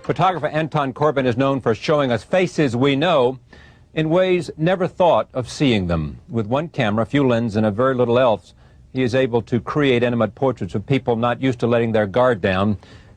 Photographer Anton Corbijn is known for showing us faces we know in ways never thought of seeing them. With one camera, a few lenses, and a very little else, he is able to create intimate portraits of people not used to letting their guard down.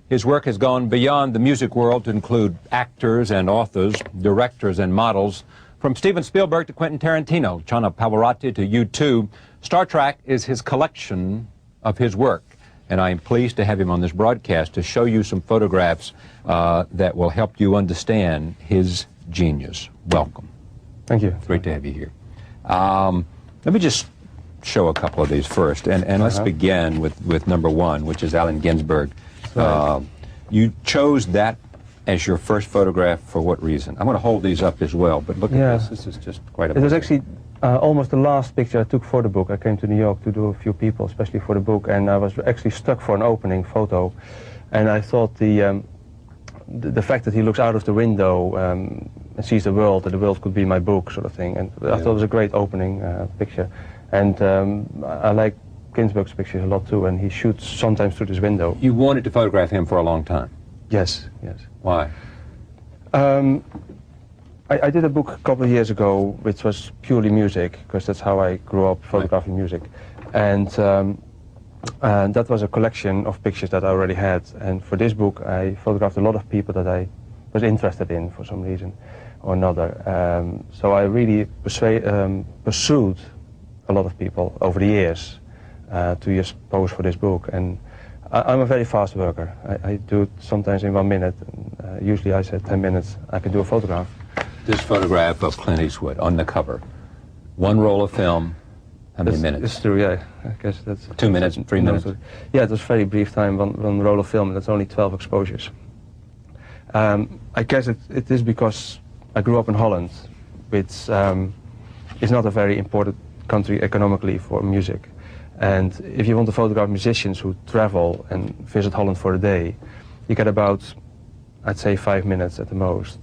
His work has gone beyond the music world to include actors and authors, directors and models. From Steven Spielberg to Quentin Tarantino, Luciano Pavarotti to U2, Star Trek is his collection of his work. And I am pleased to have him on this broadcast to show you some photographs that will help you understand his genius. Welcome. Thank you. Great to have you here. Let me just show a couple of these first. And let's begin with number one, which is Allen Ginsberg. Right. You chose that as your first photograph for what reason? I'm going to hold these up as well, but look at this. This is just quite amazing. It was actually almost the last picture I took for the book. I came to New York to do a few people, especially for the book, and I was actually stuck for an opening photo. And I thought the fact that he looks out of the window and sees the world, that the world could be my book, sort of thing. And I thought it was a great opening picture. And I like Ginsberg's pictures a lot too, and he shoots sometimes through this window. You wanted to photograph him for a long time? Yes, yes. Why? I did a book a couple of years ago which was purely music, because that's how I grew up, photographing music. And that was a collection of pictures that I already had. And for this book I photographed a lot of people that I was interested in for some reason or another. So I really pursued a lot of people over the years to just pose for this book. And I'm a very fast worker. I do it sometimes in 1 minute. And, usually I say 10 minutes I can do a photograph. This photograph of Clint Eastwood on the cover, one roll of film, how many minutes? It's true, yeah. I guess that's 2 minutes, 3 minutes? Yeah, it was very brief time, one roll of film, and that's only 12 exposures. I guess it is because I grew up in Holland, which is not a very important country economically for music. And if you want to photograph musicians who travel and visit Holland for a day, you get about, I'd say, 5 minutes at the most.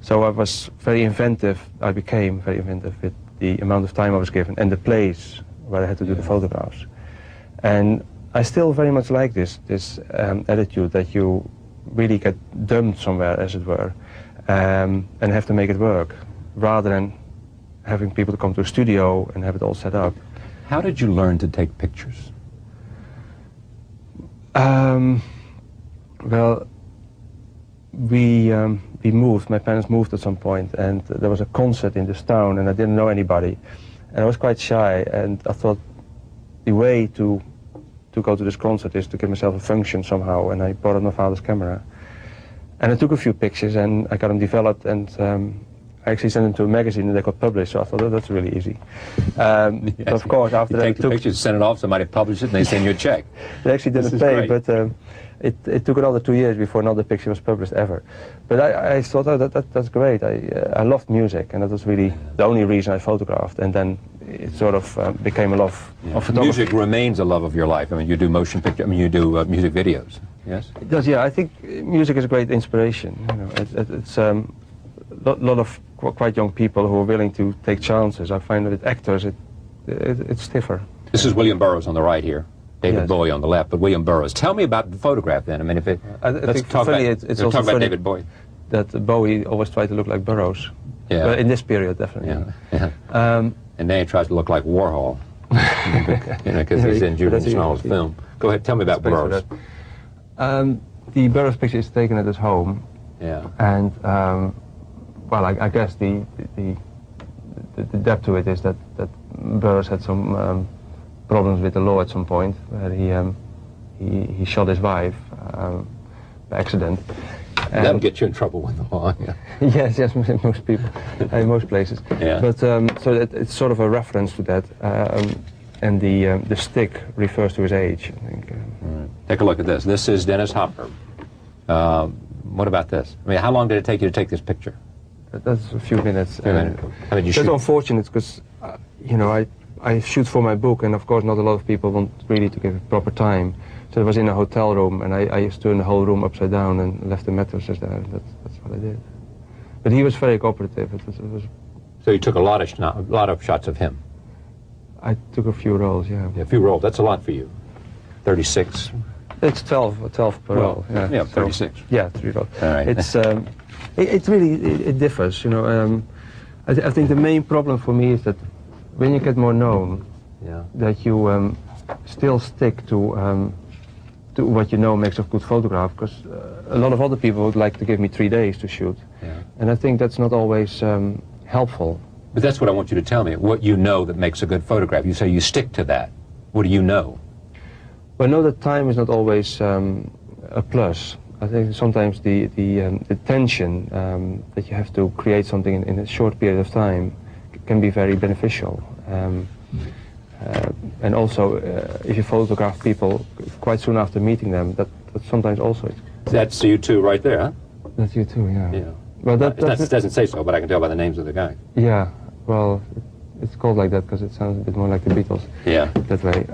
So I was very inventive, I became very inventive with the amount of time I was given and the place where I had to do the photographs. And I still very much like this attitude that you really get dumped somewhere, as it were, and have to make it work, rather than having people to come to a studio and have it all set up. How did you learn to take pictures? Well, we moved, my parents moved at some point, and there was a concert in this town and I didn't know anybody. And I was quite shy, and I thought the way to go to this concert is to give myself a function somehow, and I borrowed my father's camera. And I took a few pictures and I got them developed, and I actually sent them to a magazine and they got published, so I thought, oh, that's really easy. But of course, after that, take the pictures, send it off, somebody published it, and they send you a check. They actually didn't pay, but it took another 2 years before another picture was published ever. But I thought, oh, that's great. I loved music, and that was really the only reason I photographed. And then it sort of became a love of photography. Music remains a love of your life. I mean, you do motion picture. I mean, you do music videos. Yes. It does. Yeah, I think music is a great inspiration. You know, it's a lot of quite young people who are willing to take chances. I find that with actors, it's stiffer. This is William Burroughs on the right here. David Bowie on the left, but William Burroughs. Tell me about the photograph then. I mean, let's talk about David Bowie. That Bowie always tried to look like Burroughs. Yeah. Well, in this period, definitely. Yeah. And then he tries to look like Warhol, because he's in Julian Schnall's film. Go ahead, tell me about Burroughs. The Burroughs picture is taken at his home. Yeah. And well, I guess the depth to it is that Burroughs had some problems with the law at some point, where he shot his wife by accident. That'll get you in trouble with the law. Yeah. yes, most people, in most places. Yeah. But so it's sort of a reference to that, and the stick refers to his age, I think. Right. Take a look at this. This is Dennis Hopper. What about this? I mean, how long did it take you to take this picture? That's a few minutes. How did you shoot? That's unfortunate, because you know, I shoot for my book, and of course not a lot of people want really to give it proper time. So I was in a hotel room, and I used to turn the whole room upside down and left the mattresses there. That's what I did. But he was very cooperative. It was So you took a lot of shots of him? I took a few rolls, yeah. A few rolls. That's a lot for you. 36 It's 12 per roll. Yeah, 36. So, yeah, 3 rolls. All right. It's it really differs. You know, I think the main problem for me is that when you get more known, that you still stick to what you know makes a good photograph. Because a lot of other people would like to give me 3 days to shoot, and I think that's not always helpful. But that's what I want you to tell me. What you know that makes a good photograph. You say you stick to that. What do you know? Well, I know that time is not always a plus. I think sometimes the tension that you have to create something in a short period of time can be very beneficial. And also, if you photograph people quite soon after meeting them, that sometimes also... That's you two right there, huh? That's you too, yeah. Yeah. Well, that doesn't say so, but I can tell by the names of the guys. Yeah, well, it's called like that because it sounds a bit more like the Beatles. Yeah. That way.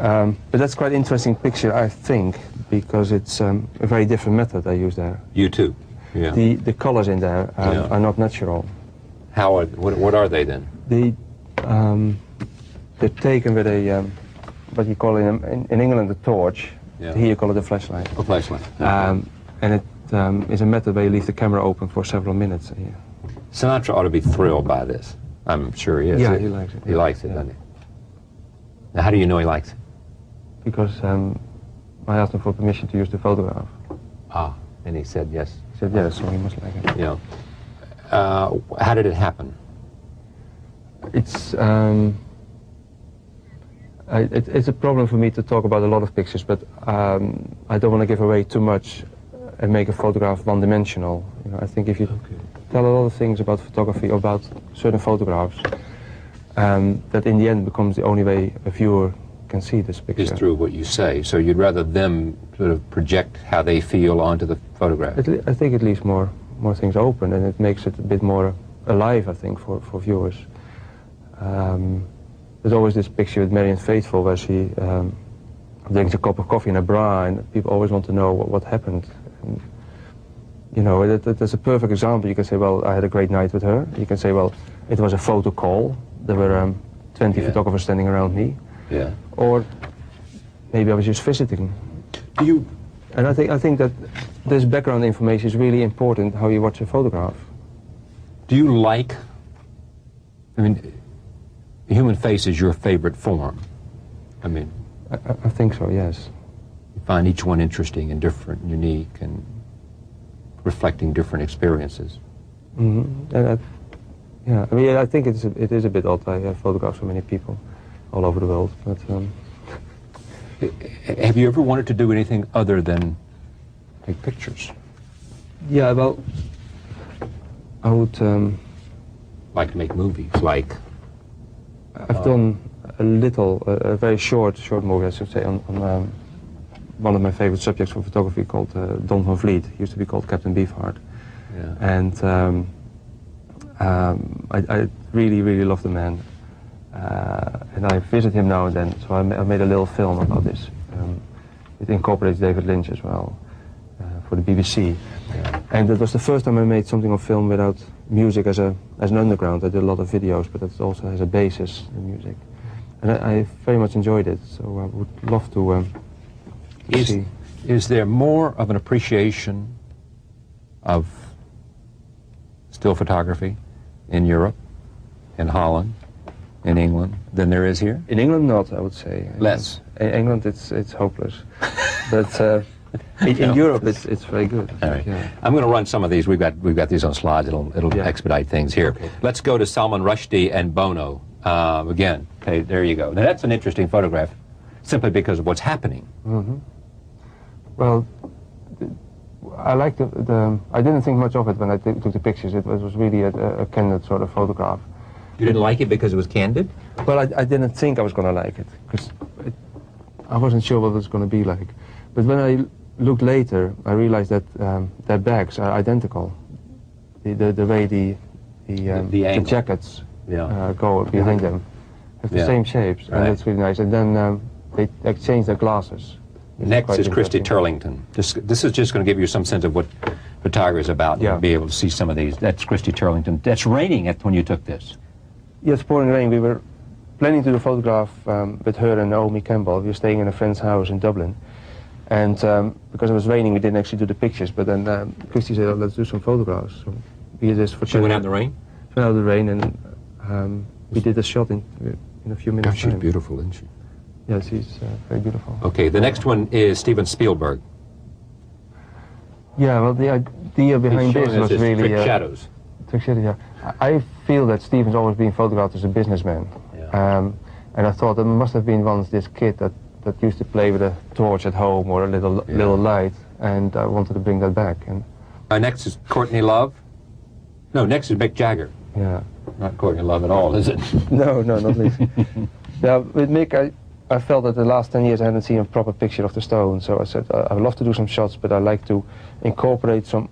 But that's quite an interesting picture, I think, because it's a very different method I use there. You too. Yeah. The colors in there are not natural. What are they then? They're taken with a what you call in England a torch. Yeah. Here you call it a flashlight. A flashlight. And it is a method where you leave the camera open for several minutes. Yeah. Sinatra ought to be thrilled by this. I'm sure he is. Yeah, he likes it. He likes it, doesn't he? Now, how do you know he likes it? Because I asked him for permission to use the photograph. Ah, and he said yes. He said yes, so he must like it. Yeah. How did it happen? It's it's a problem for me to talk about a lot of pictures, but I don't want to give away too much and make a photograph one-dimensional. You know, I think if you tell a lot of things about photography, about certain photographs, that in the end becomes the only way a viewer can see this picture. Is through what you say. So you'd rather them sort of project how they feel onto the photograph. I think it leaves more things open, and it makes it a bit more alive, I think, for viewers. There's always this picture with Marianne Faithfull where she drinks a cup of coffee in a bra, and people always want to know what happened. And, you know, that's a perfect example. You can say, well, I had a great night with her. You can say, well, it was a photo call. There were 20 photographers standing around me. Yeah. Or maybe I was just visiting. Do you? And I think that this background information is really important, how you watch a photograph. Do you like, I mean, the human face is your favorite form. I mean, I think so, yes. You find each one interesting and different and unique and reflecting different experiences. Mm-hmm. And yeah, I mean, I think it is a bit odd. I have photographed so many people all over the world, but... Have you ever wanted to do anything other than take pictures? Yeah, well, I would... like to make movies, like... I've done a very short movie, I should say, on one of my favorite subjects for photography called Don van Vliet. He used to be called Captain Beefheart. Yeah. And I really, really love the man. And I visit him now and then, so I made a little film about this. It incorporates David Lynch as well, for the BBC. Yeah. And it was the first time I made something on film without music as an underground. I did a lot of videos, but it also has a basis in music. And I very much enjoyed it, so I would love to see. Is there more of an appreciation of still photography in Europe, in Holland, in England than there is here? In England, not, I would say. Less. In England, it's hopeless. But in Europe, it's very good. All right. Yeah. I'm going to run some of these. We've got these on slides. It'll expedite things here. Okay. Let's go to Salman Rushdie and Bono again. Okay, there you go. Now that's an interesting photograph, simply because of what's happening. Mm-hmm. Well, I like I didn't think much of it when I took the pictures. It was really a candid sort of photograph. You didn't like it because it was candid? Well, I didn't think I was going to like it, because I wasn't sure what it was going to be like. But when I looked later, I realized that their bags are identical. The way the jackets go behind them have the same shapes, and that's really nice. And then they exchanged their glasses. Next is Christy Turlington. This is just going to give you some sense of what photography is about. You'll be able to see some of these. That's Christy Turlington. That's raining when you took this. Yes, pouring rain. We were planning to do a photograph with her and Naomi Campbell. We were staying in a friend's house in Dublin. And because it was raining, we didn't actually do the pictures. But then Christy said, oh, let's do some photographs. So we did this for. She went out in the rain? She went out in the rain, and we did a shot in a few minutes. Gosh, she's beautiful, isn't she? Yeah, she's very beautiful. Okay, the next one is Steven Spielberg. Yeah, well, the idea behind this was really... Trick shadows. Trick shadows, yeah. I feel that Steven's always been photographed as a businessman. Yeah. And I thought there must have been once this kid that used to play with a torch at home or a little light, and I wanted to bring that back. And next is Courtney Love. No, next is Mick Jagger. Yeah. Not Courtney Love at all, is it? No, not least. Yeah, with Mick, I felt that the last 10 years I hadn't seen a proper picture of the Stones, so I said I'd love to do some shots, but I'd like to incorporate some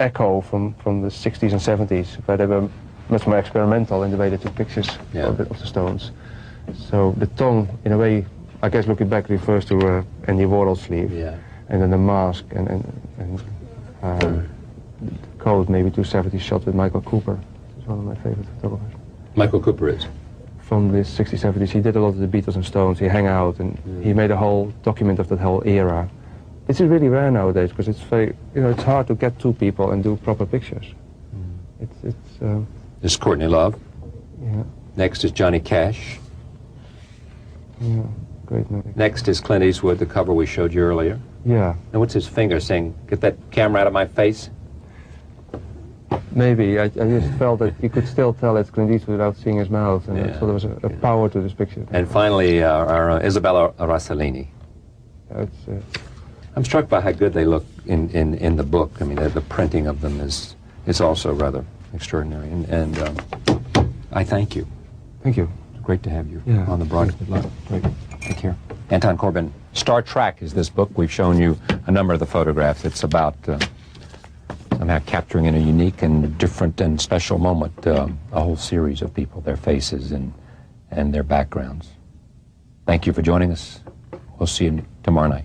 echo from the 60s and 70s, where they were much more experimental in the way they took pictures of the Stones. So the tongue, in a way, I guess looking back, refers to Andy Warhol's sleeve, and then the mask and the coat, maybe 270 shot with Michael Cooper. He's one of my favorite photographers. Michael Cooper is? From the 60s, 70s, he did a lot of the Beatles and Stones. He hung out and he made a whole document of that whole era. It's really rare nowadays because it's very, it's hard to get two people and do proper pictures. This is Courtney Love. Yeah. Next is Johnny Cash. Yeah, great name. Next is Clint Eastwood, the cover we showed you earlier. Yeah. And what's his finger saying? Get that camera out of my face? Maybe. I just felt that you could still tell it's Clint Eastwood without seeing his mouth, and so there was a power to this picture. And finally, our Isabella Rossellini. I'm struck by how good they look in the book. I mean, the printing of them is also rather extraordinary. And I thank you. Thank you. It's great to have you on the broadcast. Great. Take care. Anton Corbijn, Star Trek is this book. We've shown you a number of the photographs. It's about somehow capturing in a unique and different and special moment a whole series of people, their faces and their backgrounds. Thank you for joining us. We'll see you tomorrow night.